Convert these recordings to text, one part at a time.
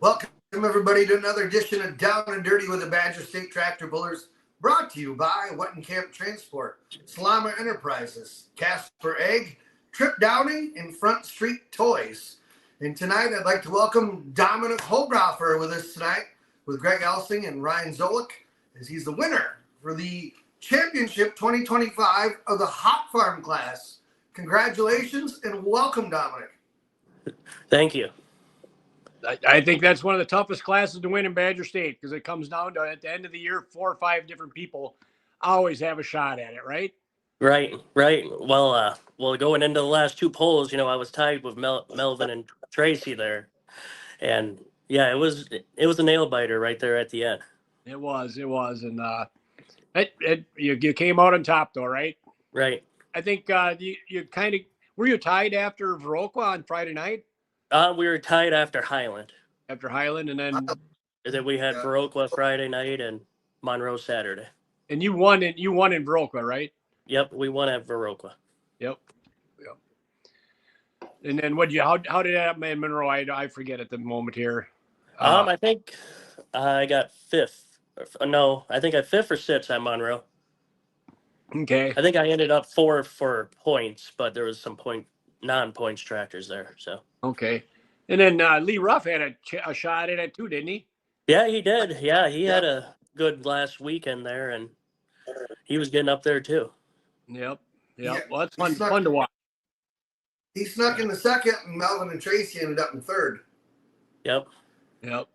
Welcome, everybody, to another edition of Down and Dirty with the Badger State Tractor Pullers, brought to you by Wettenkamp Transport, Salama Enterprises, Casper Egg, Trip Downing, and Front Street Toys. And tonight, I'd like to welcome Dominic Holgroffer with us tonight, with Greg Elsing and Ryan Zolik, as he's the winner for the Championship 2025 of the Hot Farm class. Congratulations and welcome, Dominic. Thank you. I think that's one of the toughest classes to win in Badger State, because it comes down to, at the end of the year, 4 or 5 different people always have a shot at it, right? Right. Well, going into the last 2 polls, I was tied with Melvin and Tracy there, and yeah, it was a nail biter right there at the end. It was, and you came out on top though, right? Right. I think you kind of were you tied after Viroqua on Friday night? We were tied after Highland. After Highland, and then we had Viroqua Friday night and Monroe Saturday. And you won in Viroqua, right? Yep, we won at Viroqua. Yep. And then how did that happen in Monroe? I forget at the moment here. I think I got 5th. No, I think I 5th or 6th at Monroe. Okay. I think I ended up 4 for points, but there was some non-points tractors there. So okay. And then Lee Ruff had a shot at it too, didn't he? Yeah, he did. Yeah, he had a good last weekend there, and he was getting up there too. Yep. Well, that's fun to watch. He snuck in the second, and Melvin and Tracy ended up in third. Yep. So,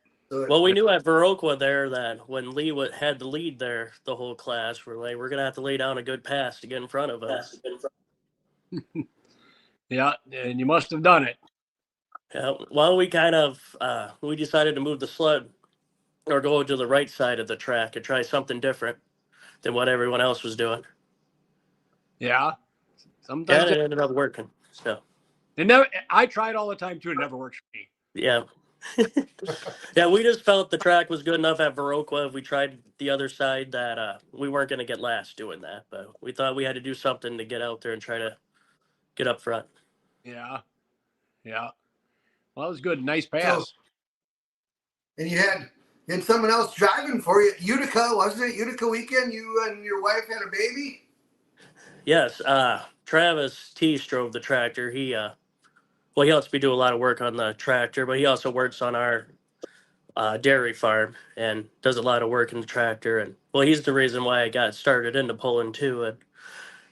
well, we knew at Viroqua there that when Lee had the lead there the whole class, we're going to have to lay down a good pass to get in front of us. Yeah, and you must have done it. Yeah. Well, we kind of we decided to move the sled or go to the right side of the track and try something different than what everyone else was doing. Yeah. Sometimes it ended up working. So I tried all the time too. It never works for me. Yeah. Yeah, we just felt the track was good enough at Viroqua. If we tried the other side, that we weren't going to get last doing that. But we thought we had to do something to get out there and try to get up front. Yeah. Well, that was good. Nice pass. So, and you had someone else driving for you at Utica, wasn't it? Utica weekend, you and your wife had a baby? Yes. Travis Teese drove the tractor. He helps me do a lot of work on the tractor, but he also works on our dairy farm and does a lot of work in the tractor. And he's the reason why I got started into pulling too and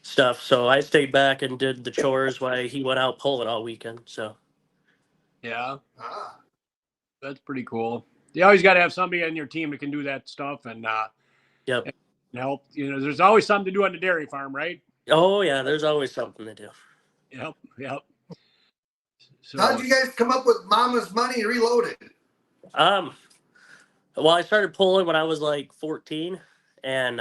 stuff. So I stayed back and did the chores while he went out pulling all weekend. So yeah, that's pretty cool. You always got to have somebody on your team that can do that stuff and yep, and help. There's always something to do on the dairy farm, right? Oh yeah, there's always something to do. Yep. So, how did you guys come up with Mama's Money Reloaded? Well, I started pulling when I was like 14, and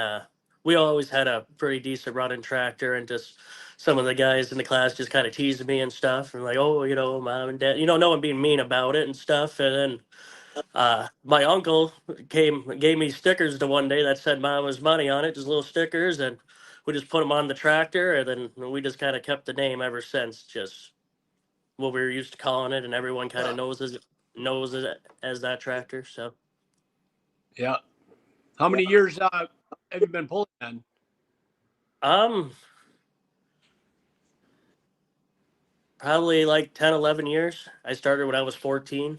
we always had a pretty decent running tractor, and just some of the guys in the class just kind of teased me and stuff, and like, oh, Mom and Dad, no one being mean about it and stuff. And then my uncle gave me stickers the one day that said Mama's Money on it, just little stickers, and we just put them on the tractor, and then we just kind of kept the name ever since, just what we were used to calling it, and everyone kind of knows it as that tractor. So yeah. How many years have you been pulling then? Probably like 10, 11 years. I started when I was 14.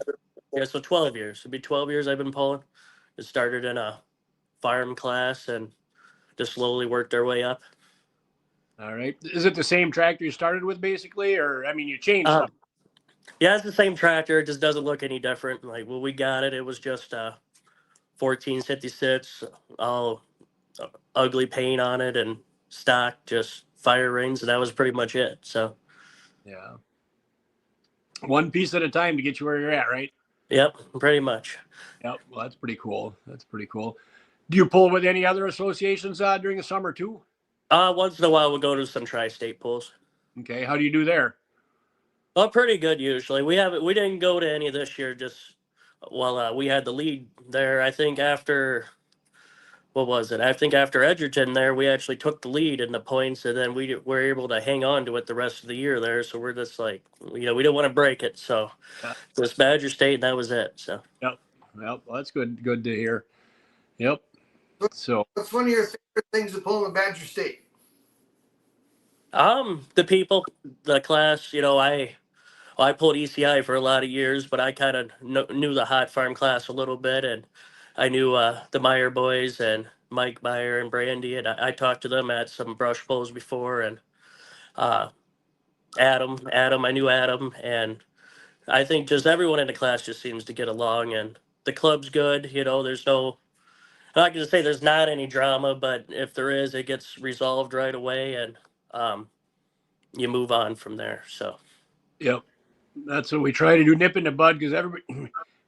Yeah, so 12 years. It'd be 12 years I've been pulling. It started in a farm class and just slowly worked our way up. All right. Is it the same tractor you started with basically, or you changed something? Yeah, it's the same tractor. It just doesn't look any different. Like when we got it, it was just 1456, all ugly paint on it and stock, just fire rings, and that was pretty much it. So yeah, one piece at a time to get you where you're at, right? Yep, pretty much. Yep. Well, that's pretty cool. Do you pull with any other associations during the summer too? Once in a while we'll go to some tri-state pulls. Okay, how do you do there? Well, pretty good usually. We didn't go to any this year, just we had the lead there. I think after what was it? I think after Edgerton there, we actually took the lead in the points, and then we were able to hang on to it the rest of the year there. So we're just like, we didn't want to break it. So Yeah. this Badger State, and that was it. So Yep. Well, that's good. Good to hear. Yep. So What's one of your favorite things of pulling Badger State? the people, the class, I pulled ECI for a lot of years, but I kind of knew the hot farm class a little bit, and I knew the Meyer boys and Mike Meyer and Brandy, and I talked to them at some brush pulls before, and uh, Adam, I knew Adam, and I think just everyone in the class just seems to get along, and the club's good. There's no, I'm not going to say there's not any drama, but if there is, it gets resolved right away, and um, you move on from there. So. yep, that's what we try to do. Nip in the bud because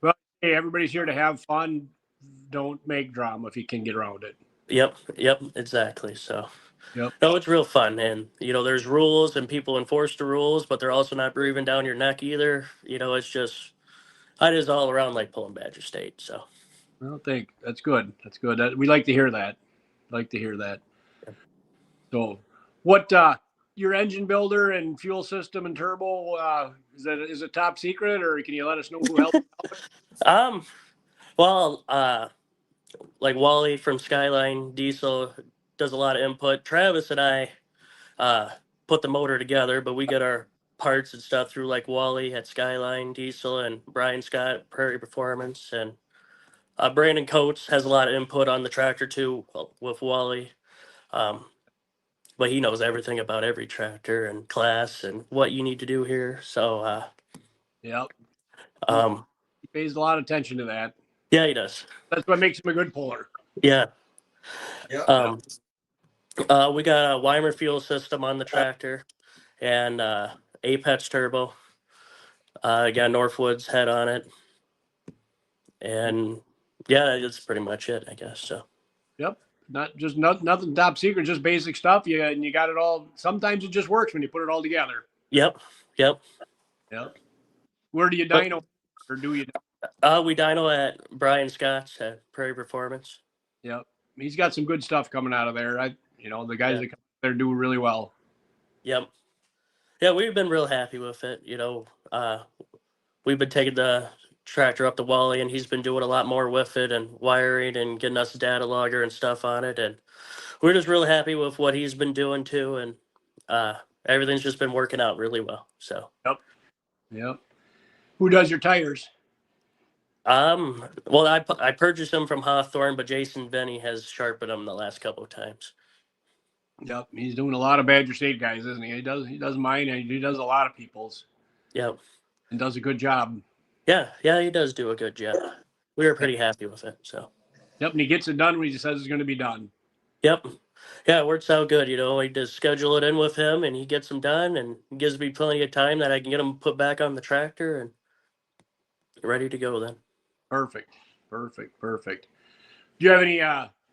well, hey, everybody's here to have fun. Don't make drama if you can get around it. Yep, exactly. So. Yep. No, it's real fun, and there's rules, and people enforce the rules, but they're also not breathing down your neck either. It's just I just all around like pulling Badger State. So I don't think that's good. That's good. We like to hear that. Like to hear that. So, what your engine builder and fuel system and turbo is it top secret, or can you let us know who helped? um, well, like Wally from Skyline Diesel does a lot of input. Travis and I uh put the motor together, but we get our parts and stuff through like Wally at Skyline Diesel and Brian Scott at Prairie Performance, and Brandon Coates has a lot of input on the tractor too with Wally. Um, but he knows everything about every tractor and class and what you need to do here. So, Yep. um, He pays a lot of attention to that. yeah, he does. That's what makes him a good puller. Yeah. Yeah. We got a Weimer fuel system on the tractor and Apex turbo. Got Northwood's head on it, and yeah, that's pretty much it, I guess. So. Yep. Nothing top secret, just basic stuff. You got it all. Sometimes it just works when you put it all together. Yep. Yep. Where do you But, dyno, or do you? we dyno at Brian Scott's at Prairie Performance. Yep. He's got some good stuff coming out of there. The guys Yeah. that come there do really well. Yep. Yeah, we've been real happy with it. We've been taking the tractor up to Wally, and he's been doing a lot more with it and wiring and getting us data logger and stuff on it. And we're just really happy with what he's been doing too. And everything's just been working out really well. So. Yep. Who does your tires? Well, I purchased them from Hawthorne, but Jason Benny has sharpened them the last couple of times. Yep. He's doing a lot of Badger State guys, isn't he? He does mine, and he does a lot of people's. Yep. And does a good job. Yeah, he does do a good job. We were pretty happy with it. So. Yep. And he gets it done when he says it's going to be done. Yep. Yeah, it works out good. I just schedule it in with him, and he gets them done, and gives me plenty of time that I can get them put back on the tractor and ready to go then. Perfect. Do you have any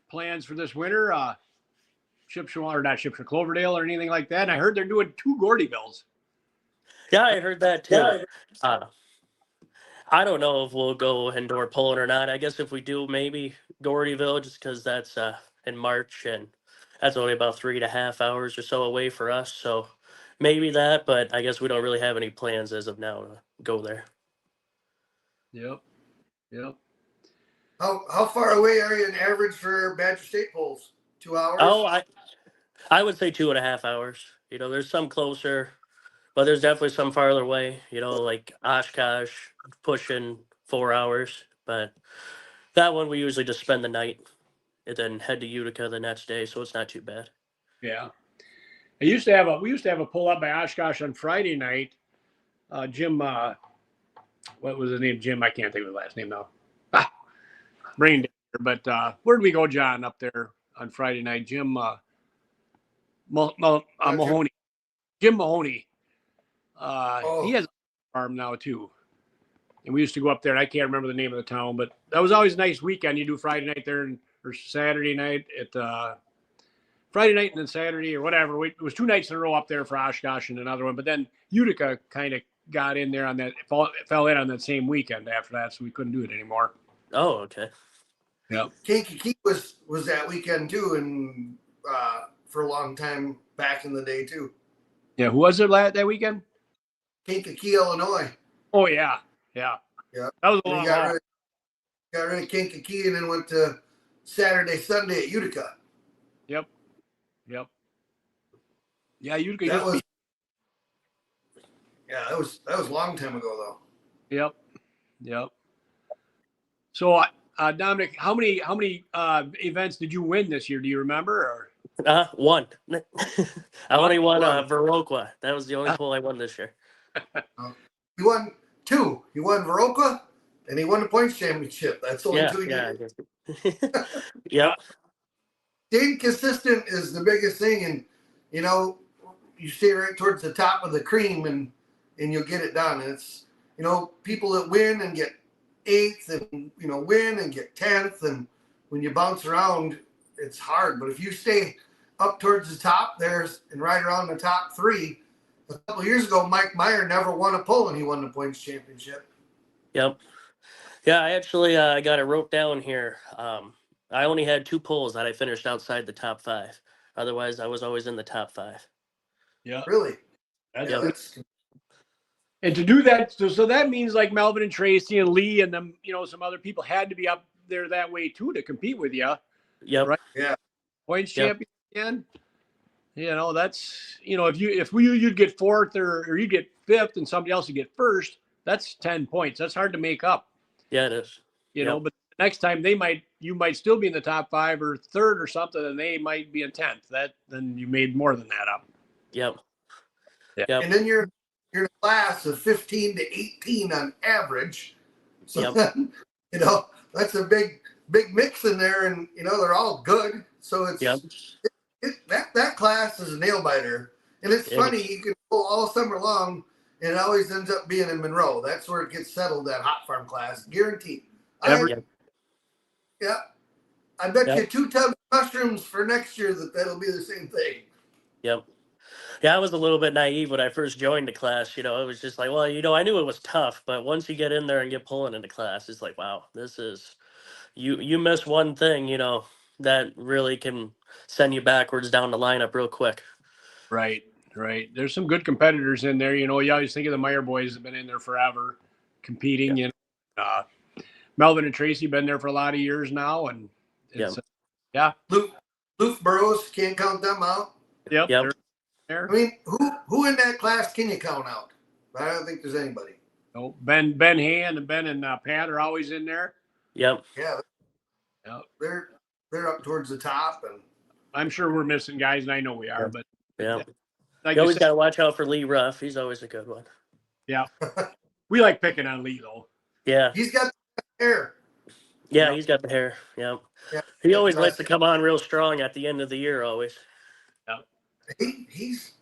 plans for this winter? Shipshaw or not Shipshaw, Cloverdale or anything like that? And I heard they're doing 2 Gordyvilles. Yeah, I heard that too. I don't know if we'll go indoor pulling or not. I guess if we do, maybe Gordyville, just because that's in March, and that's only about 3.5 hours or so away for us. So maybe that, but I guess we don't really have any plans as of now to go there. Yep. How far away are you in average for Badger State polls? 2 hours? Oh, I would say 2.5 hours. There's some closer, but there's definitely some farther away. Like Oshkosh pushing 4 hours, but that one we usually just spend the night and then head to Utica the next day, so it's not too bad. Yeah. We used to have a pull up by Oshkosh on Friday night. Jim, what was his name? Jim, I can't think of his last name now. Brain dead. But where did we go, John, up there on Friday night? Jim Mahoney. Jim Mahoney. He has a farm now too. And we used to go up there, and I can't remember the name of the town, but that was always a nice weekend. You do Friday night there or Saturday night at Friday night and then Saturday or whatever. It was 2 nights in a row up there for Oshkosh and another one. But then Utica kind of got in there on that, fell in on that same weekend after that, so we couldn't do it anymore. Oh, okay. Yep. Kankakee was was that weekend too, and for a long time back in the day too. Yeah, who was it that weekend? Kankakee, Illinois. Oh yeah. That was a And long he haul. got rid of Kankakee and then went to Saturday, Sunday at Utica. Yep. Yeah, Utica That used to was be. that was a long time ago though. Yep. So, Dominic, how many events did you win this year? Do you remember? One. I only won One. Viroqua. That was the only pool I won this year. He won two. He won Viroqua and he won the points championship. That's the only two he did. Yep. Staying consistent is the biggest thing, and you stay right towards the top of the cream, and you'll get it done. And it's people that win and get 8th, and win and get 10th, and when you bounce around, it's hard. But if you stay up towards the top there's and right around the top 3, a couple of years ago, Mike Meyer never won a pull, and he won the points championship. Yep. Yeah, I actually got it wrote down here. I only had 2 pulls that I finished outside the top 5. Otherwise, I was always in the top 5. Yeah. Really? That's and to do that, so that means like Melvin and Tracy and Lee and them, some other people had to be up there that way too to compete with you. Yep. Right. Yeah. Points champion again. That's if you'd get 4th or you get 5th and somebody else would get 1st, that's 10 points. That's hard to make up. Yeah, it is. But next time you might still be in the top 5 or 3rd or something, and they might be in 10th. Then you made more than that up. Yep. Yeah. Yep. And then you're in a class of 15 to 18 on average. So then, that's a big mix in there, and they're all good. So it's that class is a nail biter. And it's funny, you can pull all summer long, and it always ends up being in Monroe. That's where it gets settled, that hot farm class, guaranteed. I bet you 2 tubs of mushrooms for next year that'll be the same thing. Yep. Yeah, I was a little bit naive when I first joined the class. It was just like, well, I knew it was tough, but once you get in there and get pulling into class, it's like, wow, this is you miss one thing, that really can send you backwards down the lineup real quick. Right. There's some good competitors in there. You always think of the Meyer boys have been in there forever competing. Melvin and Tracy been there for a lot of years now, and it's Luke Burrows, can't count them out. Yep. I mean, who in that class can you count out? I don't think there's anybody. No, Ben Hand and Ben and Pat are always in there. Yep. Yeah. They're up towards the top, and I'm sure we're missing guys, and I know we are, but like you always got to watch out for Lee Ruff. He's always a good one. Yeah. We like picking on Lee though. Yeah. He's got the hair. Yeah, he's got the hair. Yep. Yeah. He always likes to come on real strong at the end of the year, always. He's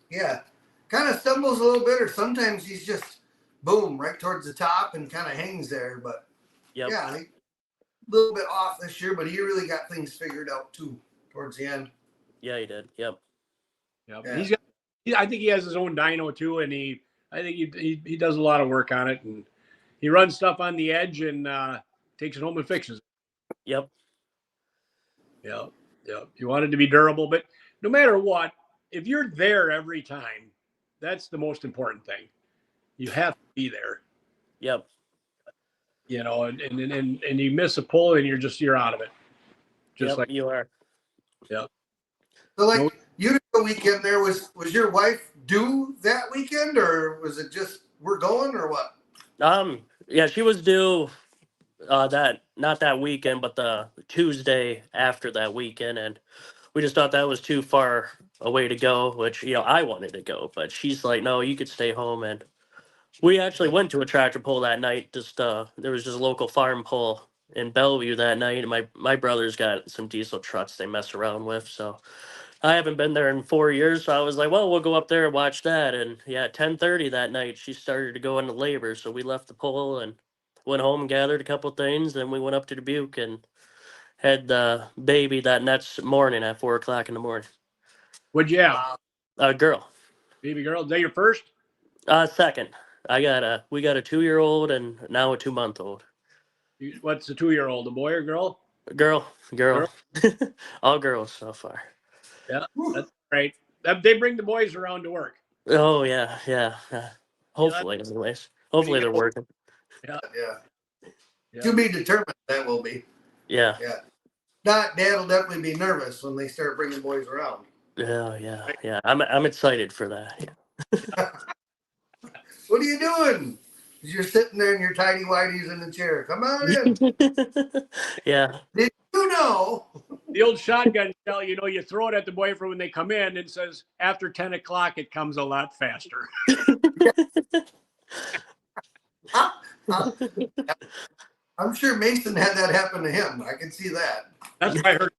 kind of stumbles a little bit, or sometimes he's just boom right towards the top and kind of hangs there. But a little bit off this year, but he really got things figured out too towards the end. Yeah, he did. Yep. Yeah. I think he has his own dyno too, and I think he does a lot of work on it, and he runs stuff on the edge and takes it home and fixes it. Yep. You want it to be durable, but no matter what, if you're there every time, that's the most important thing. You have to be there. Yep. And you miss a pull and you're out of it. Just like you are. Yeah. So Utica weekend there, was your wife due that weekend, or was it just we're going, or what? Yeah, she was due not that weekend, but the Tuesday after that weekend, and we just thought that was too far away to go, which I wanted to go, but she's like, no, you could stay home. And we actually went to a tractor pull that night. There was just a local farm pull in Bellevue that night, and my brother's got some diesel trucks they mess around with, so I haven't been there in 4 years, so I was like, well, we'll go up there and watch that. And at 10:30 that night, she started to go into labor, so we left the pull and went home and gathered a couple things. Then we went up to Dubuque and had the baby that next morning at 4:00 in the morning. What'd you have? A girl. Baby girl. Is that your first? Second. We got a 2-year-old and now a 2-month-old. What's the 2-year-old? A boy or girl? Girl. Girl? All girls so far. Yeah, that's right. They bring the boys around to work. Oh yeah, yeah. Yeah, that's Hopefully, anyways. what you Hopefully they're got. working. Yeah, Yeah. yeah, To be determined, that will be. Yeah. Yeah. Dad will definitely be nervous when they start bringing boys around. Yeah, yeah, yeah. I'm excited for that. What are you doing? You're sitting there in your tidy whities in the chair. Come on in. Yeah. Did you know? the old shotgun shell. You throw it at the boyfriend when they come in, and it says after 10 o'clock it comes a lot faster. I'm sure Mason had that happen to him. I can see that. That's what I heard.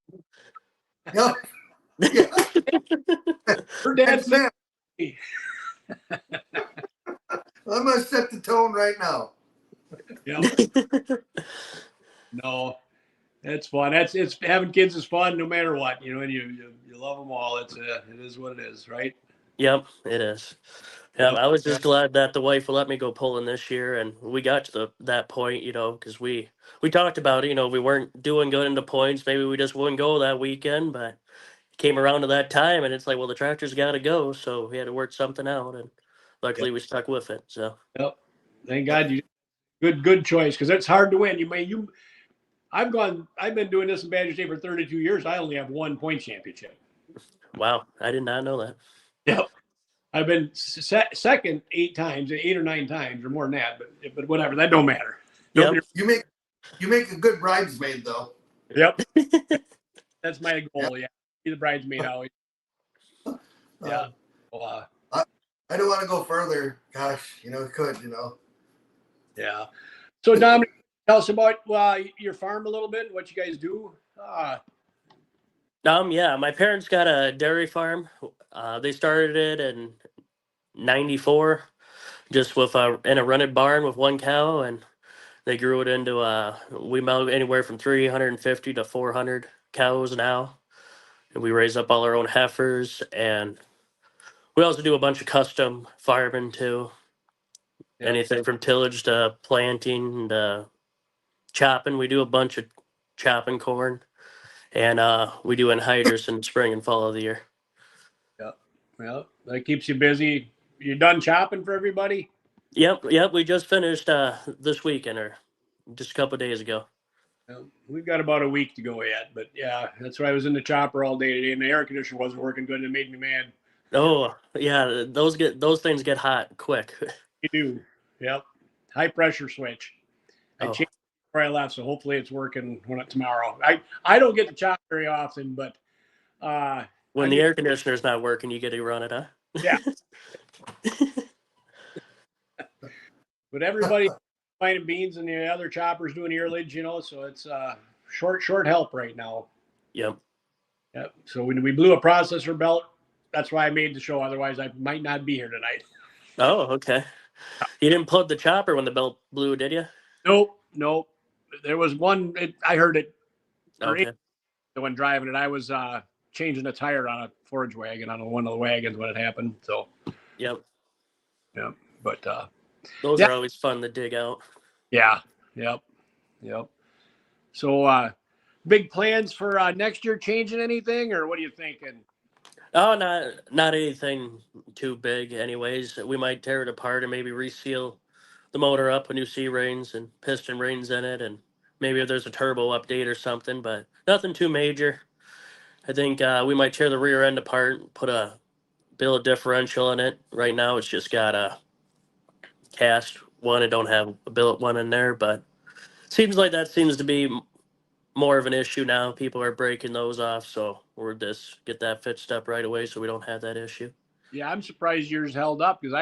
Yeah. Yeah. Her dad said, I'm going to set the tone right now. "Yep, no, that's fun. It's having kids is fun no matter what. And you love them all. It is what it is, right? Yep, it is. Yeah, Yep. I was just glad that the wife will let me go pulling this year, and we got to that point, because we talked about it. We weren't doing good into points. Maybe we just wouldn't go that weekend, but it came around to that time, and it's like, well, the tractor's got to go, so we had to work something out, and Yep. luckily we stuck with it. So. Yep. Thank God you good choice because it's hard to win. I've been doing this in Badger State for 32 years. I only have 1 point championship. Wow, I did not know that. Yep. I've been second 8 times, 8 or 9 times, or more than that. But whatever, that don't matter. Yep. You make a good bridesmaid though. Yep. That's my goal. Yeah, be the bridesmaid always. Yeah. Well, I don't want to go further. Gosh, could. Yeah. So Dominic, tell us about your farm a little bit. What you guys do. Yeah, my parents got a dairy farm. They started it in '94, just in a rented barn with one cow, and they grew it into we milk anywhere from 350 to 400 cows now, and we raise up all our own heifers, and we also do a bunch of custom farming too. Yep. Anything from tillage to planting to chopping. We do a bunch of chopping corn, and we do anhydrous in the spring and fall of the year. Yep. Well, that keeps you busy. You done chopping for everybody? Yep. We just finished this weekend or just a couple of days ago. Well, we've got about a week to go yet, but yeah, that's why I was in the chopper all day today, and the air conditioner wasn't working good, and it made me mad. Oh yeah, those things get hot quick. You do. Yep. High pressure switch. I Oh, changed before I left, so hopefully it's working tomorrow. I don't get to chop very often, but when I'm the air conditioner's not working, you get to run it, huh? yeah. But everybody finding beans and the other choppers doing earlage, so it's short help right now. Yep. Yep. So when we blew a processor belt, that's why I made the show. Otherwise, I might not be here tonight. Oh, okay. You didn't plug the chopper when the belt blew, did you? Nope. There was one. I heard it. Okay. When driving it, I was changing a tire on a forage wagon on one of the wagons when it happened. So. Yep. Yeah. But those are always fun to dig out. Yeah. Yep. So big plans for next year? Changing anything, or what are you thinking? Oh, not anything too big. Anyways, we might tear it apart and maybe reseal the motor up, put new C rings and piston rings in it, and maybe if there's a turbo update or something, but nothing too major. I think we might tear the rear end apart, put a billet differential in it. Right now, it's just got a cast one. I don't have a billet one in there, but seems like that seems to be more of an issue now. People are breaking those off, so we're just get that fixed up right away so we don't have that issue. Yeah, I'm surprised yours held up because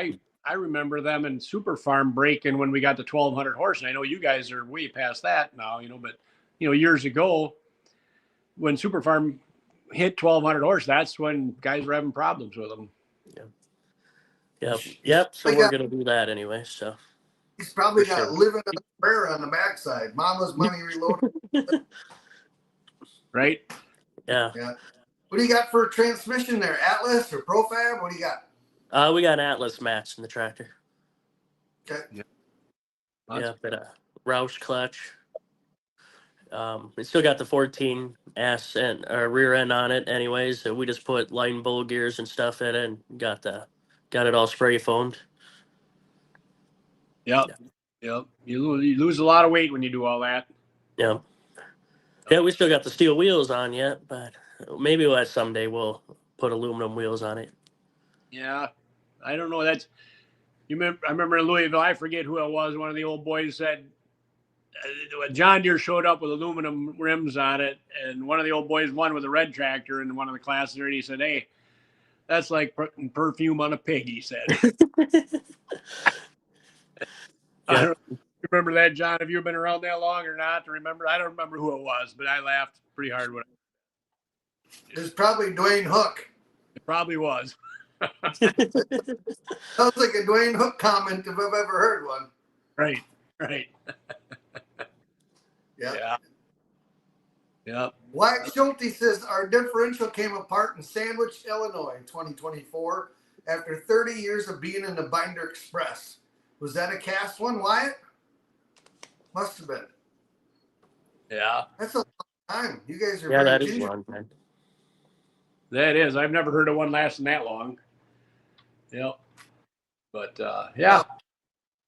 I remember them in Super Farm breaking when we got to 1,200 horse, and I know you guys are way past that now, but years ago when Super Farm hit 1,200 horse, that's when guys were having problems with them. Yep. So we're gonna do that anyway. So he's probably got living on the prayer on the backside. Mama's money reloaded. Right? Yeah. What do you got for a transmission there? Atlas or Profab? What do you got? We got an Atlas match in the tractor. Okay. Yeah, but a Roush clutch. We still got the 14 ass and rear end on it, anyways. So we just put line bull gears and stuff in it, and got it all spray foamed. Yep. Yep. You lose a lot of weight when you do all that. Yeah. Yeah, we still got the steel wheels on yet, but maybe someday we'll put aluminum wheels on it. Yeah. I don't know. I remember in Louisville, I forget who it was. One of the old boys said, John Deere showed up with aluminum rims on it, and one of the old boys won with a red tractor in one of the classes there, and he said, "Hey, that's like putting perfume on a pig," he said. I don't remember that, John. Have you been around that long or not to remember? I don't remember who it was, but I laughed pretty hard when It was probably Dwayne Hook. it probably was. Sounds like a Dwayne Hook comment if I've ever heard one. Right. Yeah. Yep. Wyatt Schulte says our differential came apart in Sandwich, Illinois in 2024 after 30 years of being in the Binder Express. Was that a cast one, Wyatt? Must have been. Yeah. That's a long time. You guys are Yeah, very that is ginger. one time. That is. I've never heard of one lasting that long. Yep. But yeah.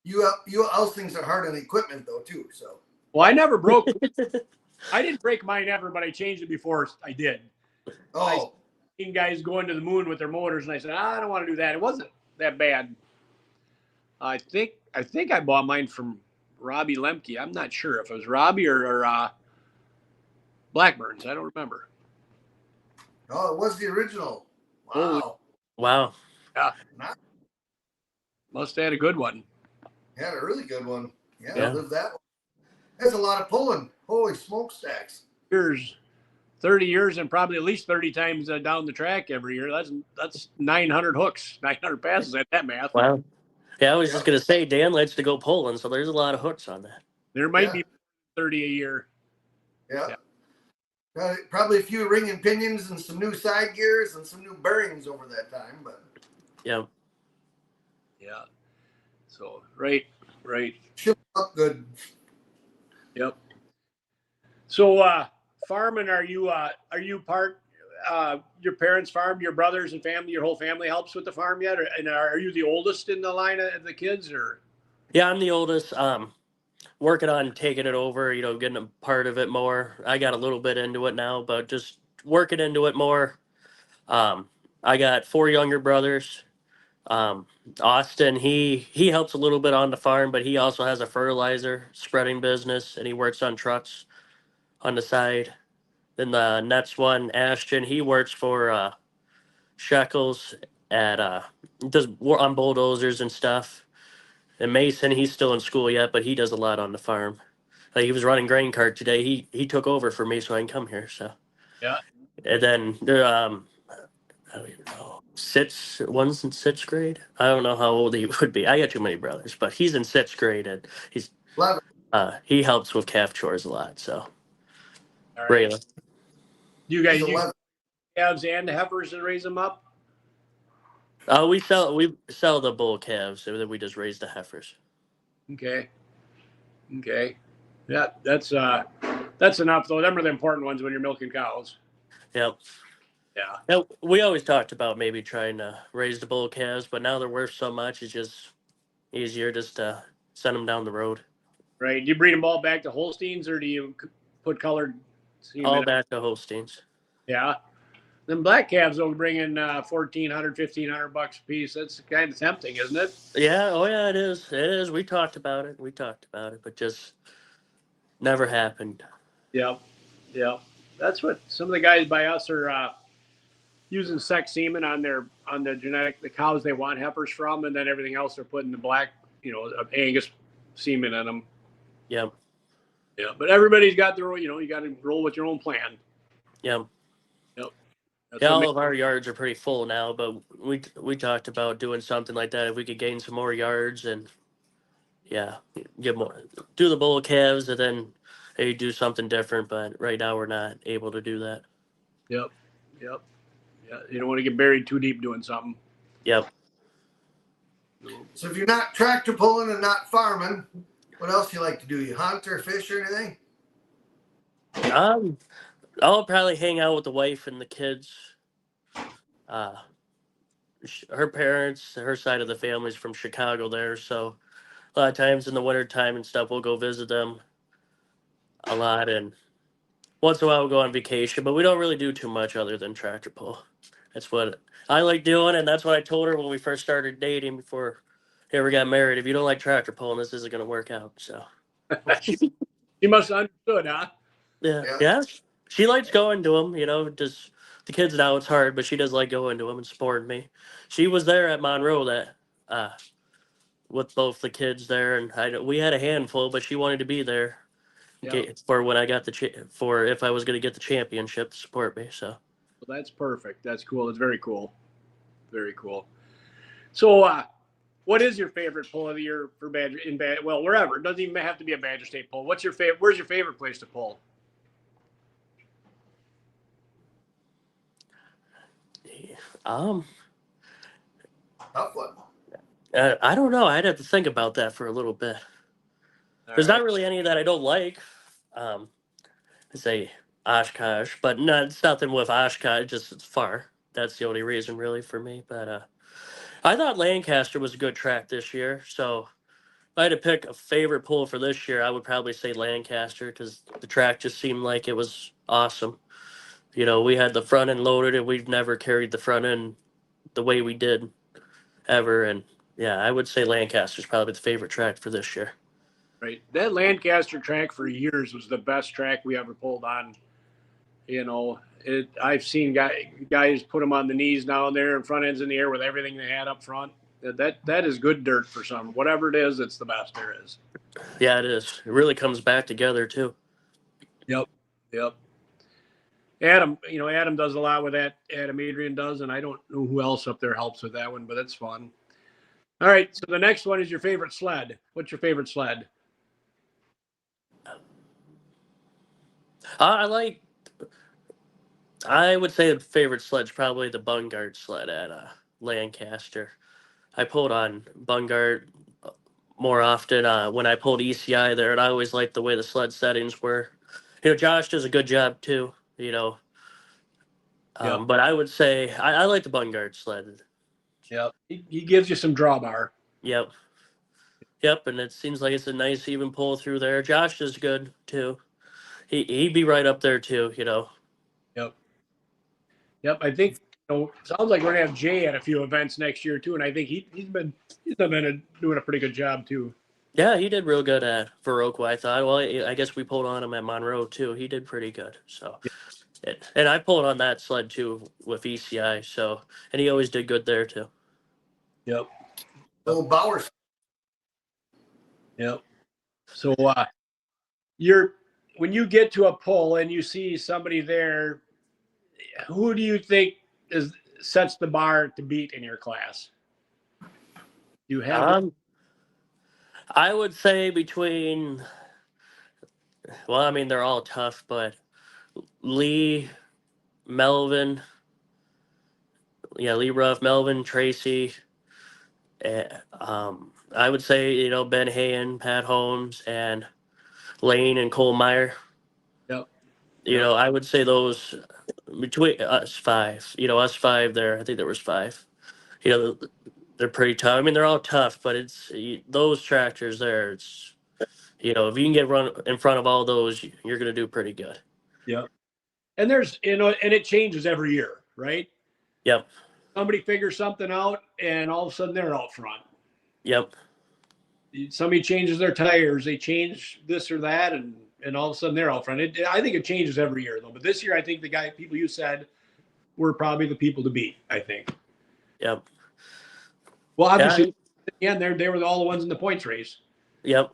Well, you else things are hard on equipment though too. So. Well, I never broke. I didn't break mine ever, but I changed it before I did. Oh. I seen guys going to the moon with their motors, and I said, I don't want to do that. It wasn't that bad. I think I bought mine from Robbie Lemke. I'm not sure if it was Robbie or Blackburns. I don't remember. Oh, it was the original. Wow. Wow. Yeah. Nice. Must have had a good one. Had a really good one. Yeah, Yeah. lived that one. That's a lot of pulling. Holy smokestacks. 30 years and probably at least 30 times down the track every year. That's 900 hooks, 900 passes at that math. Wow. Yeah, I was just gonna say Dan likes to go pulling, so there's a lot of hooks on that. There might be 30 a year. Yeah. Probably a few ring and pinions and some new side gears and some new bearings over that time, but Yeah. So right. should look good. Yep. So farming, are you part your parents farm, your brothers and family, your whole family helps with the farm yet? And are you the oldest in the line of the kids or? Yeah, I'm the oldest. Working on taking it over, getting a part of it more. I got a little bit into it now, but just working into it more. I got 4 younger brothers. Austin, he helps a little bit on the farm, but he also has a fertilizer spreading business, and he works on trucks on the side. Then the next one, Ashton, he works for Shekels at does on bulldozers and stuff. And Mason, he's still in school yet, but he does a lot on the farm. Like he was running grain cart today. He took over for me so I can come here. So Yeah. and then I don't even know. One's in 6th grade. I don't know how old he would be. I got too many brothers, but he's in 6th grade and he helps with calf chores a lot. So All right. Rayla. You guys use calves and heifers to raise them up? We sell the bull calves, so then we just raise the heifers. Okay. Yeah, that's enough though. Them are the important ones when you're milking cows. Yep. Yeah. Now, we always talked about maybe trying to raise the bull calves, but now they're worth so much, it's just easier just to send them down the road. Right. Do you breed them all back to Holsteins, or do you put colored semen? All back to Holsteins. Yeah. Them black calves will bring in $1,400, $1,500 a piece. That's kind of tempting, isn't it? Yeah. Oh, yeah. It is. It is. We talked about it, but just never happened. Yep. That's what some of the guys by us are using sex semen on the cows they want heifers from, and then everything else they're putting the black, Angus semen in them. Yep. Yeah, but everybody's got their own. You got to roll with your own plan. Yep. That's Yeah, all of our yards are pretty full now, but we talked about doing something like that if we could gain some more yards and get more, do the bull calves and then maybe do something different. But right now we're not able to do that. Yep. Yeah, you don't want to get buried too deep doing something. Yep. So if you're not tractor pulling and not farming, what else do you like to do? You hunt or fish or anything? I'll probably hang out with the wife and the kids. Uh, her parents, her side of the family's from Chicago there, so a lot of times in the winter time and stuff, we'll go visit them a lot, and once in a while we'll go on vacation. But we don't really do too much other than tractor pull. That's what I like doing, and that's what I told her when we first started dating before we ever got married. If you don't like tractor pulling, this isn't going to work out. So You must have understood, huh? yeah. She likes going to them. Just the kids now it's hard, but she does like going to them and supporting me. She was there at Monroe that uh, with both the kids there, and we had a handful, but she wanted to be there for when I got for if I was going to get the championship to support me. So Well, that's perfect. That's cool. It's very cool. Very cool. So, what is your favorite pull of the year for Badger well, wherever. It doesn't even have to be a Badger State pull. What's your favorite? Where's your favorite place to pull? um, Tough one. I don't know. I'd have to think about that for a little bit. There's not really any that I don't like. I say Oshkosh, but no, it's nothing with Oshkosh. Just it's far. That's the only reason really for me. But I thought Lancaster was a good track this year. So if I had to pick a favorite pull for this year, I would probably say Lancaster because the track just seemed like it was awesome. We had the front end loaded, and we've never carried the front end the way we did ever. And yeah, I would say Lancaster's probably the favorite track for this year. Right. That Lancaster track for years was the best track we ever pulled on. I've seen guys put them on the knees down there and front ends in the air with everything they had up front. That is good dirt for some. Whatever it is, it's the best there is. Yeah, it is. It really comes back together too. Yep. Adam does a lot with that. Adam Adrian does, and I don't know who else up there helps with that one, but it's fun. All right, so the next one is your favorite sled. What's your favorite sled? I would say the favorite sled's probably the Bungard sled at Lancaster. I pulled on Bungard more often when I pulled ECI there, and I always liked the way the sled settings were. Josh does a good job too. Yep. But I would say I like the Bungard sled. Yep. He gives you some drawbar. Yep, and it seems like it's a nice even pull through there. Josh is good too. He'd be right up there too. Yep. I think sounds like we're gonna have Jay at a few events next year too, and I think he's been doing a pretty good job too. Yeah, he did real good at Viroqua, I thought. Well, I guess we pulled on him at Monroe too. He did pretty good. So, and I pulled on that sled too with ECI. So, and he always did good there too. Yep. Oh, Bowers. Yep. So, when you get to a pull and you see somebody there, who do you think sets the bar to beat in your class? You have. I would say between. Well, I mean they're all tough, but Lee, Melvin, Lee Ruff, Melvin, Tracy. I would say Ben Hayen, Pat Holmes, and Lane and Cole Meyer. Yep. I would say those between us five. Us five there. I think there was five. They're pretty tough. I mean, they're all tough, but it's those tractors there. It's if you can get run in front of all those, you're going to do pretty good. Yep. And there's and it changes every year, right? Yep. Somebody figures something out, and all of a sudden they're out front. Yep. Somebody changes their tires, they change this or that, and all of a sudden they're out front. I think it changes every year though. But this year, I think the people you said were probably the people to beat. I think. Yep. Well, obviously, yeah, they were all the ones in the points race. Yep.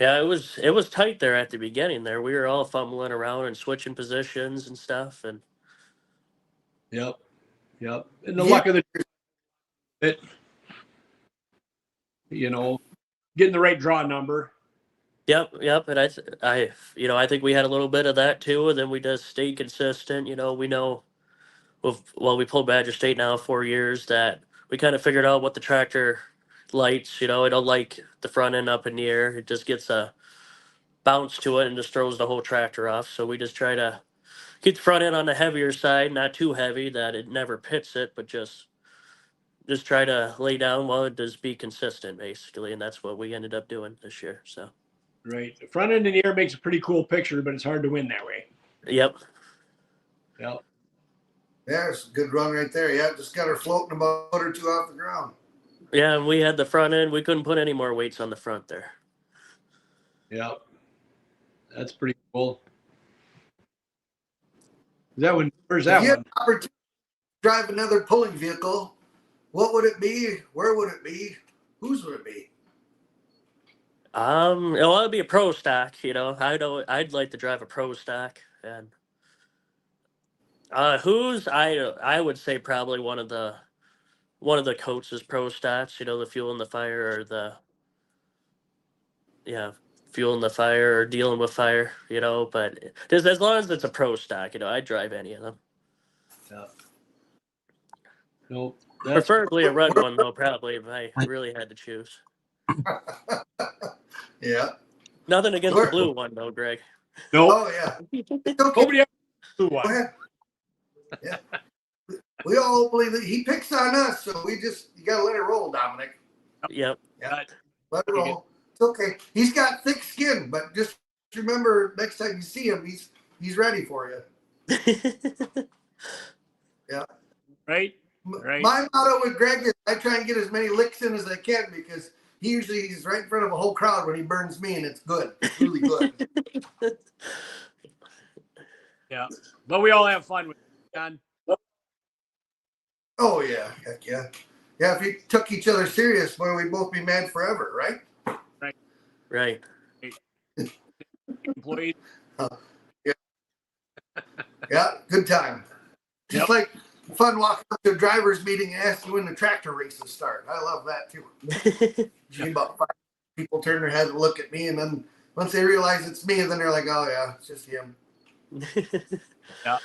Yeah, it was tight there at the beginning. There, we were all fumbling around and switching positions and stuff, and. Yep. And the luck of it, getting the right draw number. Yep, and I think we had a little bit of that too, and then we just stayed consistent. We know, we pulled Badger State now 4 years that we kind of figured out what the tractor lights. It don't like the front end up in the air. It just gets bounce to it and just throws the whole tractor off. So we just try to get the front end on the heavier side, not too heavy that it never pits it, but just try to lay down while it does be consistent, basically, and that's what we ended up doing this year. So, Right. The front end in the air makes a pretty cool picture, but it's hard to win that way. yep. Yep. Yeah, it's a good run right there. Yeah, just got her floating about a foot or two off the ground. Yeah, and we had the front end. We couldn't put any more weights on the front there. Yep. That's pretty cool. Is that one? Where's that If you had one? an opportunity to drive another pulling vehicle, what would it be? Where would it be? Whose would it be? Well, it'd be a pro stock. I'd like to drive a pro stock, and who's I would say probably one of the coaches pro stocks. The fuel in the fire or the fuel in the fire or dealing with fire. But just as long as it's a pro stock, I'd drive any of them. Yeah. Nope. That's Preferably a red one though, probably if I really had to choose. Yeah. Nothing against the blue one though, Greg. nope. Oh, yeah. It's okay. Nobody ever blew Go one. ahead. Yeah. We all believe that he picks on us, so you got to let it roll, Dominic. Yep. Yeah. Let it roll. It's okay. He's got thick skin, but just remember next time you see him, he's ready for you. Yeah. Right. My motto with Greg is I try and get as many licks in as I can because he's right in front of a whole crowd when he burns me, and it's good. It's really good. Yeah. But we all have fun with it, John. Oh, yeah. Heck yeah. Yeah, if we took each other serious, boy, we'd both be mad forever, right? Right. Employees. Yeah. Yeah, good time. Just Yep. like fun walking up to a driver's meeting and asking when the tractor races start. I love that too. About 5 people turn their head and look at me, and then once they realize it's me, then they're like, "Oh yeah, it's just him." Yeah.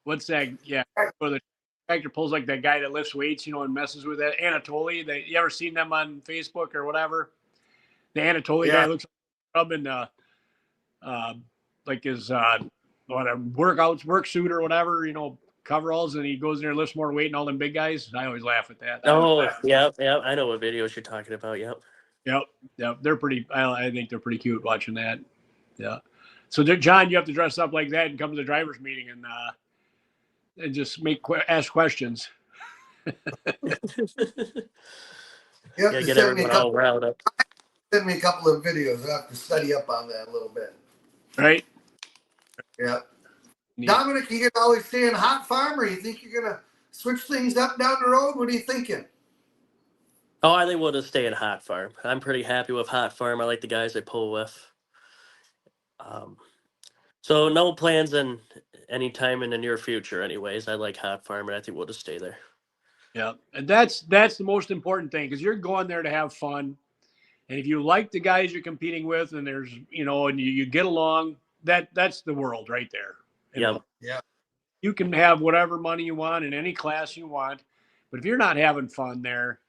What's that? Yeah. Or the tractor pulls like that guy that lifts weights, and messes with that. Anatoly. You ever seen them on Facebook or whatever? The Anatoly guy looks like like his whatever work suit or whatever, coveralls, and he goes in there and lifts more weight than all them big guys. I always laugh at that. Yep. I know what videos you're talking about. Yep. Yep. They're pretty. I think they're pretty cute watching that. Yeah. So, John, you have to dress up like that and come to the drivers' meeting and just ask questions. Yeah, get everyone all riled up. Send me a couple of videos. I have to study up on that a little bit. Right. Yeah. Neat. Dominic, you gonna always stay in hot farm, or you think you're gonna switch things up down the road? What are you thinking? Oh, I think we'll just stay in hot farm. I'm pretty happy with hot farm. I like the guys I pull with. So no plans in any time in the near future. Anyways, I like hot farm, and I think we'll just stay there. Yeah, and that's the most important thing because you're going there to have fun, and if you like the guys you're competing with, and there's and you get along, that's the world right there. Yep. Yeah. You can have whatever money you want in any class you want, but if you're not having fun there,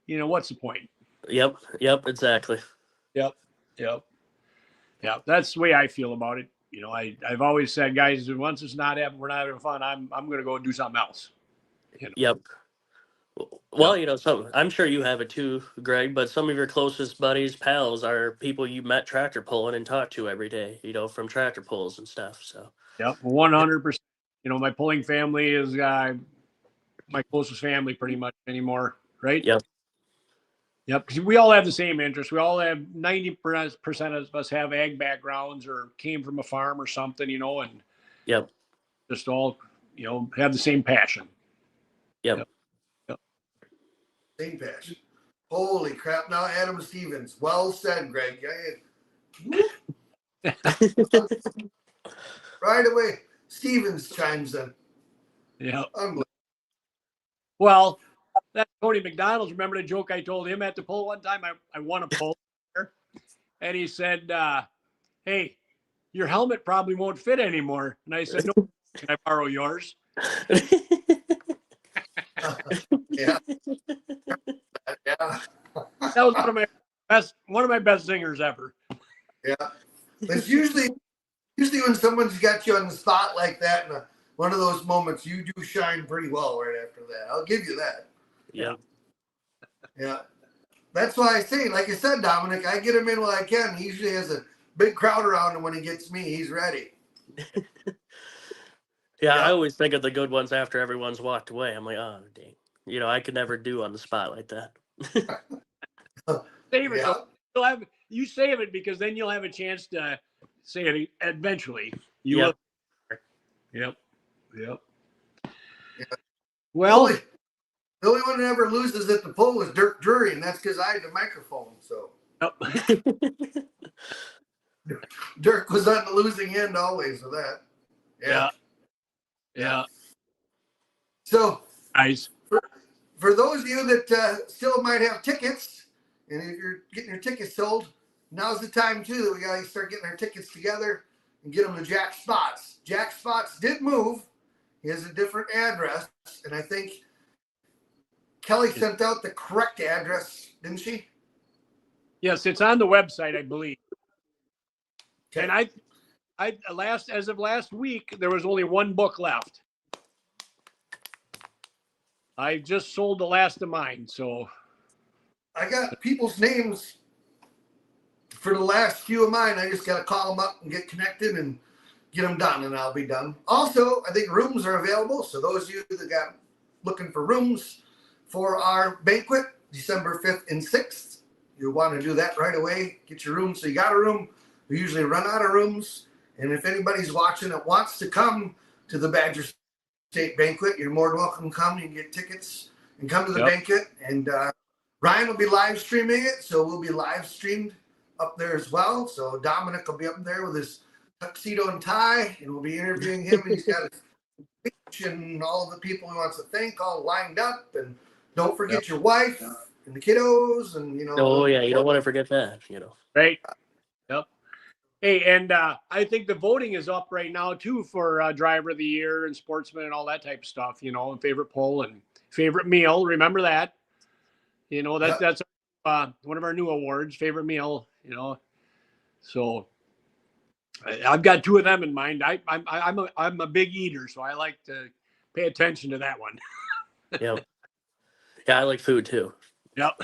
what's the point? Yep. Exactly. Yep. That's the way I feel about it. I've always said, guys, once we're not having fun, I'm going to go and do something else. Yep. Well, I'm sure you have it too, Greg, but some of your closest buddies, pals, are people you met tractor pulling and talk to every day, from tractor pulls and stuff. So. Yep, 100%. My pulling family is my closest family pretty much anymore, right? Yep. Yep, because we all have the same interests. We all have 90% of us have ag backgrounds or came from a farm or something, and Yep. just all, have the same passion. Yep. Same passion. Holy crap! Now Adam Stevens. Well said, Greg. Right away, Stevens chimes in. Yeah. Unbelievable. Well, that's Tony McDonald's. Remember the joke I told him at the pull one time? I won a pull, and he said, "Hey, your helmet probably won't fit anymore." And I said, "No, can I borrow yours?" Yeah. Yeah. That was one of my best singers ever. Yeah. It's usually when someone's got you on the spot like that, and one of those moments, you do shine pretty well right after that. I'll give you that. Yeah. Yeah. That's why I say, like I said, Dominic, I get him in while I can. He usually has a big crowd around him. When he gets me, he's ready. Yeah, I Yep. always think of the good ones after everyone's walked away. I'm like, oh, dang. I could never do on the spot like that. Save it. Yeah. Though. You save it because then you'll have a chance to say it eventually. You Yep. will. Yep. Yeah. Well, the only one that ever loses at the poll is Dirk Drury, and that's because I had the microphone. So Dirk was on the losing end always with that. Yeah. So Nice. For those of you that still might have tickets, and if you're getting your tickets sold, now's the time too that we got to start getting our tickets together and get them to Jack Spots. Jack Spots did move. He has a different address, and I think Kelly sent out the correct address, didn't she? Yes, it's on the website, I believe. Okay. And as of last week, there was only one book left. I just sold the last of mine, so I got people's names for the last few of mine. I just got to call them up and get connected and get them done, and I'll be done. Also, I think rooms are available. So those of you that got looking for rooms for our banquet, December 5th and 6th, you want to do that right away. Get your room so you got a room. We usually run out of rooms. And if anybody's watching that wants to come to the Badger State Banquet, you're more than welcome to come. You can get tickets and come to the banquet. And Ryan will be live streaming it, so we'll be live streamed up there as well. So Dominic will be up there with his tuxedo and tie, and we'll be interviewing him. And he's got his speech and all of the people he wants to thank all lined up. And don't forget your wife and the kiddos, and Oh yeah, you don't want to forget that. Right. Yep. Hey, and I think the voting is up right now too for driver of the year and sportsman and all that type of stuff. And favorite poll and favorite meal. Remember that. That's one of our new awards, favorite meal. So I've got two of them in mind. I'm a big eater, so I like to pay attention to that one. Yep. Yeah, I like food too. Yep.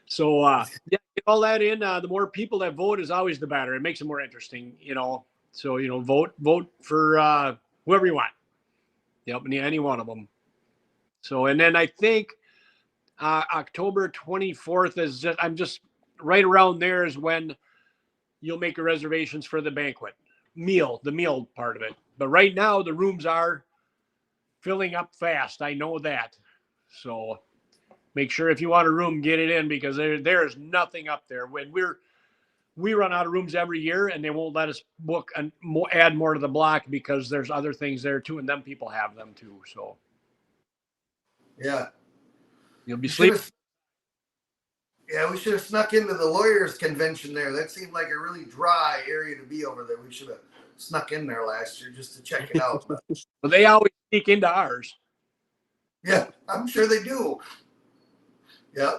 So get all that in. The more people that vote is always the better. It makes it more interesting. So vote for whoever you want. Yep, any one of them. So and then I think October 24th is I'm just right around there is when you'll make your reservations for the banquet the meal part of it. But right now the rooms are filling up fast. I know that. So make sure if you want a room, get it in because there is nothing up there. When we run out of rooms every year and they won't let us book and add more to the block because there's other things there too, and them people have them too. So yeah, you'll be sleeping. Yeah, we should have snuck into the lawyers' convention there. That seemed like a really dry area to be over there. We should have snuck in there last year just to check it out. Well, they always sneak into ours. Yeah, I'm sure they do. Yeah.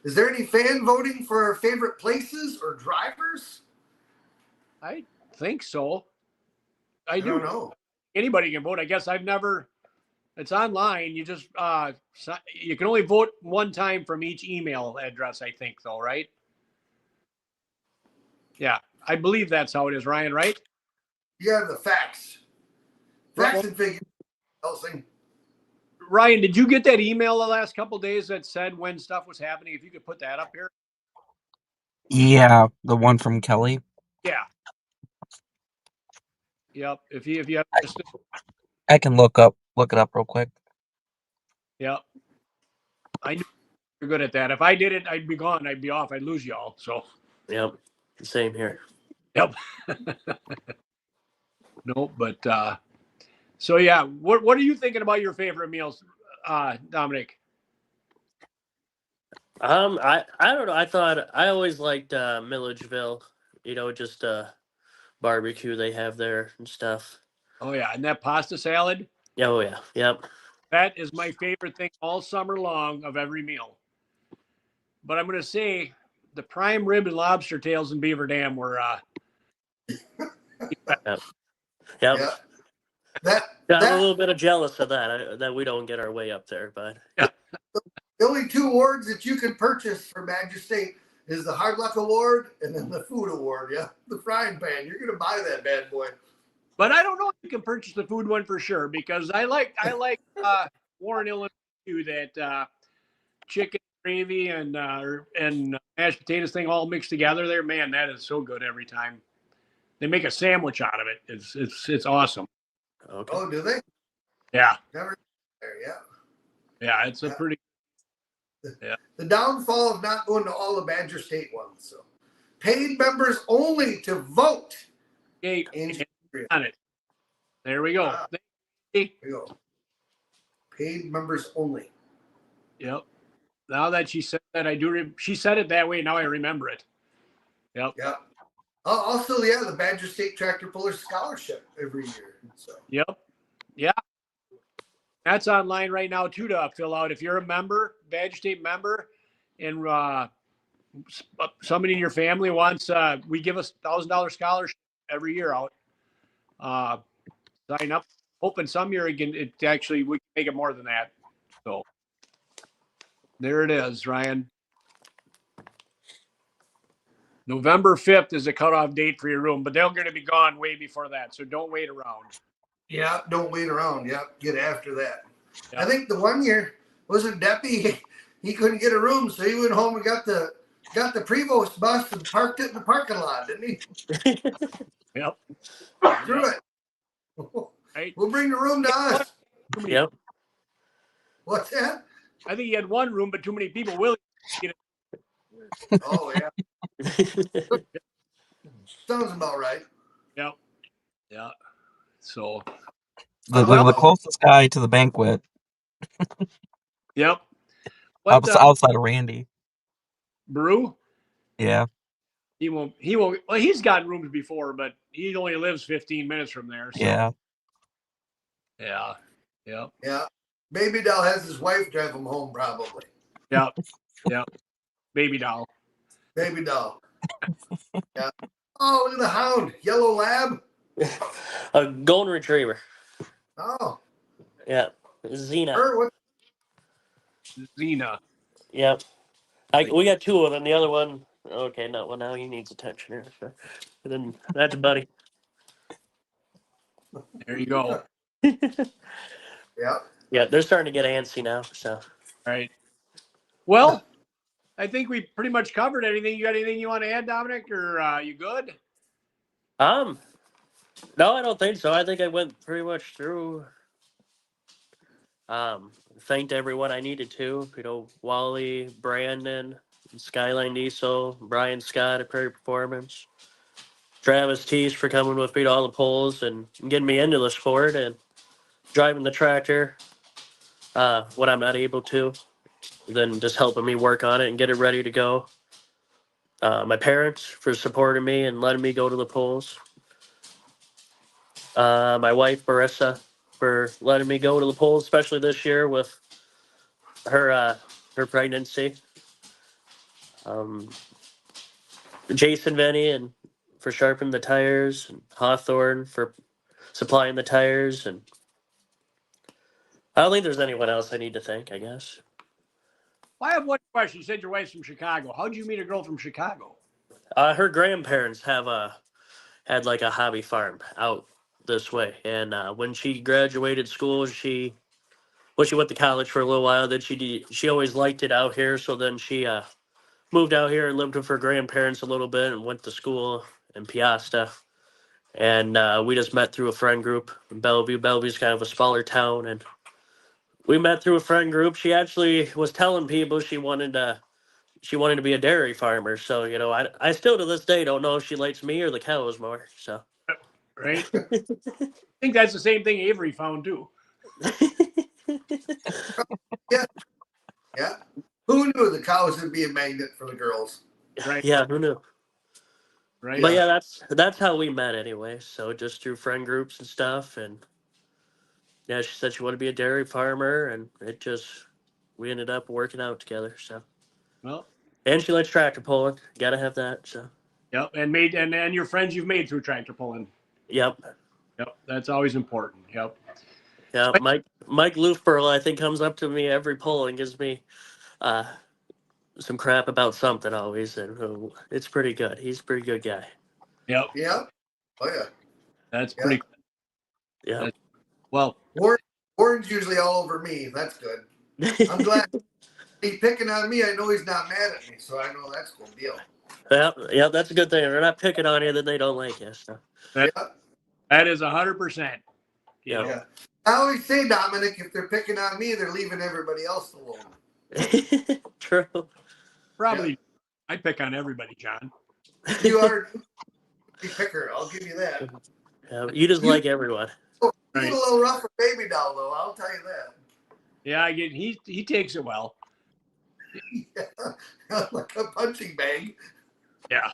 Is there any fan voting for our favorite places or drivers? I think so. I don't know. Anybody can vote. I guess it's online. You just you can only vote one time from each email address, I think, though, right? Yeah, I believe that's how it is, Ryan, right? You have the facts. Facts and figures. Ryan, did you get that email the last couple of days that said when stuff was happening? If you could put that up here. Yeah, the one from Kelly. Yeah. Yep. If you have just I can look it up real quick. Yep. I knew you're good at that. If I did it, I'd be gone. I'd be off. I'd lose y'all. So. Yep. Same here. Yep. No, but so yeah, what are you thinking about your favorite meals, Dominic? I don't know. I thought I always liked Milledgeville. Just barbecue they have there and stuff. Oh yeah, and that pasta salad. Oh yeah, yep. That is my favorite thing all summer long of every meal. But I'm going to say the prime rib and lobster tails in Beaver Dam were. Yep. Yeah. Yeah, I'm a That little bit of jealous of that. That we don't get our way up there, but the only 2 awards that you can purchase for Badger State is the Hard Luck Award and then the Food Award. Yeah, the frying pan. You're gonna buy that bad boy. But I don't know if you can purchase the food one for sure because I like Warren, Illinois too. That chicken gravy and mashed potatoes thing all mixed together there. Man, that is so good every time. They make a sandwich out of it. It's awesome. okay. Oh, do they? Yeah, Never there. Yeah. yeah. It's a Yeah. pretty. The downfall of not going to all the Badger State ones. So, paid members only to vote. Hey, In on it. There we go. Wow. There you go. Paid members only. Yep. Now that she said that, I do. She said it that way. Now I remember it. Yep. Yeah. Also, yeah, the Badger State Tractor Puller Scholarship every year. So. Yep. Yeah. That's online right now too to fill out. If you're a member, Badger State member, and somebody in your family wants, we give us $1,000 scholarship every year out. Sign up. Hoping some year it actually we can make it more than that. So there it is, Ryan. November 5th is the cutoff date for your room, but they're going to be gone way before that. So don't wait around. Yeah, don't wait around. Yeah, get after that. Yep. I think the one year wasn't Deppy. He couldn't get a room, so he went home and got the Prevost bus and parked it in the parking lot, didn't he? Yep. Through it. Right. We'll bring the room to us. Yep. What's that? I think he had one room, but too many people will get it. Oh yeah, sounds about right. Yep. Yeah. So. The closest guy to the banquet. Yep. What, outside of Randy. Brew? Yeah. He won't. Well, he's gotten rooms before, but he only lives 15 minutes from there. So. Yeah. Yeah. Yep. Yeah. Baby Doll has his wife drive him home, probably. Yep. Yep. Baby doll. Baby Doll. Yeah. Oh, look at the hound. Yellow lab. A golden retriever. Oh. Yeah. Xena. What? Xena. Yep. We got 2 of them. The other one, okay, no, well, now he needs attention here. So. And then that's Buddy. There you go. All Yeah. Yeah, they're starting to get antsy now. So. right. Well, I think we pretty much covered anything. You got anything you want to add, Dominic, or you good? No, I don't think so. I think I went pretty much through. Thanked everyone I needed to. You know, Wally, Brandon, Skyline Diesel, Brian Scott at Prairie Performance, Travis Teese for coming with me to all the polls and getting me into the sport and driving the tractor when I'm not able to. Then just helping me work on it and get it ready to go. My parents for supporting me and letting me go to the polls. My wife Marissa for letting me go to the polls, especially this year with her pregnancy. Jason Venny and for sharpening the tires, and Hawthorne for supplying the tires, and I don't think there's anyone else I need to thank. I guess. I have one question. You said your wife's from Chicago. How did you meet a girl from Chicago? Her grandparents had like a hobby farm out this way, and when she graduated school, she went to college for a little while. Then she always liked it out here, so then she moved out here and lived with her grandparents a little bit and went to school in Piasta. And we just met through a friend group in Bellevue. Bellevue's kind of a smaller town, and we met through a friend group. She actually was telling people she wanted to be a dairy farmer. So I still to this day don't know if she likes me or the cows more. So Right. I think that's the same thing Avery found too. Yeah. Who knew the cows would be a magnet for the girls? Right. Yeah, who knew? Right. But yeah, that's how we met anyway. So just through friend groups and stuff, and yeah, she said she wanted to be a dairy farmer, and we ended up working out together. So Well, And she likes tractor pulling. Gotta have that. So. Yep, and your friends you've made through tractor pulling. Yep. Yep, that's always important. Yep. Yeah, Mike Loofburl, I think, comes up to me every pull and gives me some crap about something always, and it's pretty good. He's a pretty good guy. Yep. Yeah. Oh yeah. That's pretty. Yeah. That's, well, Warren's usually all over me. That's good. I'm glad he's picking on me. I know he's not mad at me, so I know that's a good deal. Yeah, that's a good thing. They're not picking on you, then they don't like you. So. that is 100%. Yeah. I always say, Dominic, if they're picking on me, they're leaving everybody else alone. True. Probably, Yeah. I pick on everybody, John. You are a picker. I'll give you that. Yeah, you just like everyone. You get a little rough with baby doll, though. I'll tell you that. Yeah, he takes it well. Yeah. Like a punching bag. Yeah.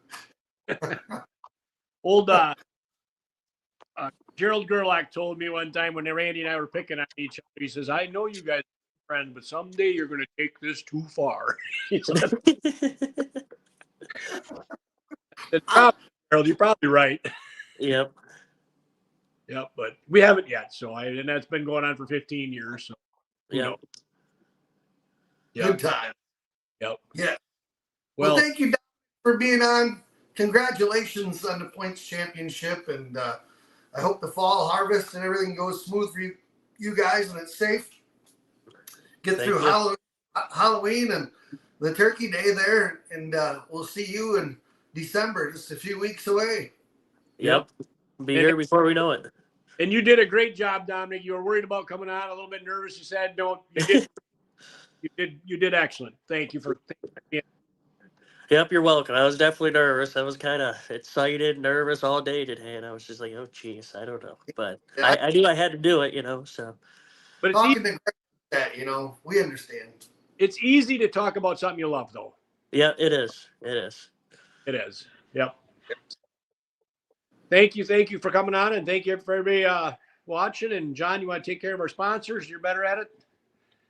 Old Gerald Gerlach told me one time when Randy and I were picking on each other, he says, I know you guys are friends, but someday you're going to take this too far. He said, Gerald, you're probably right. Yep. Yep, but we haven't yet. And that's been going on for 15 years. So who knows? Good time. Yep. Yeah. Well, Thank you, Dominic, for being on. Congratulations on the points championship, and I hope the fall harvest and everything goes smooth for you guys and it's safe. Get Thank through you. Halloween and the Turkey Day there, and we'll see you in December, just a few weeks away. Yep. Be here before we know it. And you did a great job, Dominic. You were worried about coming on, a little bit nervous. You said, "Don't." You did excellent. Thank you for. Yep, you're welcome. I was definitely nervous. I was kind of excited, nervous all day today, and I was just like, "Oh, geez, I don't know," but I knew I had to do it, So. But talking to Greg that, we understand. It's easy to talk about something you love, though. Yeah, it is. It is. It is. Yep. Thank you for coming on, and thank you for everybody watching. And John, you want to take care of our sponsors? You're better at it.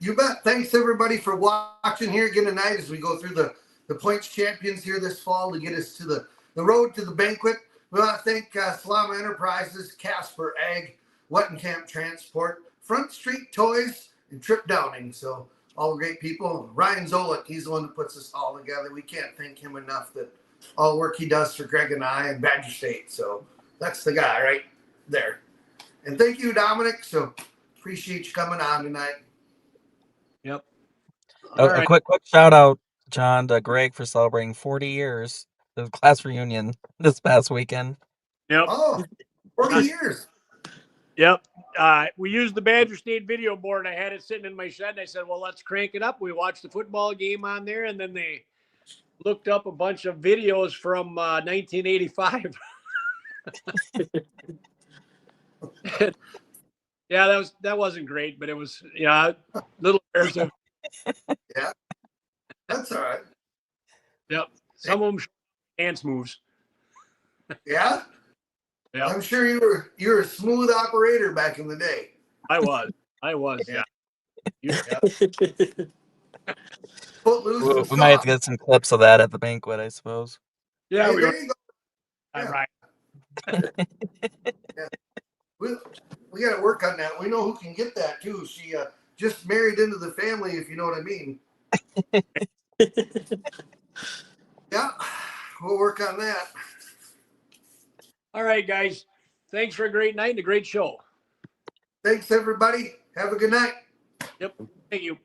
You bet. Thanks everybody for watching here again tonight as we go through the points champions here this fall to get us to the road to the banquet. We want to thank Salama Enterprises, Casper Ag, Wettenkamp Transport, Front Street Toys, and Trip Downing. So all great people. Ryan Zolik, he's the one that puts us all together. We can't thank him enough that all the work he does for Greg and I and Badger State. So that's the guy right there. And thank you, Dominic. So appreciate you coming on tonight. Yep. A quick shout out, John, to Greg for celebrating 40 years of class reunion this past weekend. Yep. Oh, 40 years. Yep. We used the Badger State video board. I had it sitting in my shed, and I said, well, let's crank it up. We watched the football game on there, and then they looked up a bunch of videos from 1985. Yeah, that wasn't great, but it was, little embarrassing. Yeah, that's all right. Yep. Some of them dance moves. Yeah? Yeah. I'm sure you were a smooth operator back in the day. I was, yeah. Footloose. We might have to get some clips of that at the banquet, I suppose. Yeah, hey, there you go. Yeah. Right. Yeah. We got to work on that. We know who can get that too. She just married into the family, if you know what I mean. Yeah, we'll work on that. All right, guys. Thanks for a great night and a great show. Thanks, everybody. Have a good night. Yep. Thank you.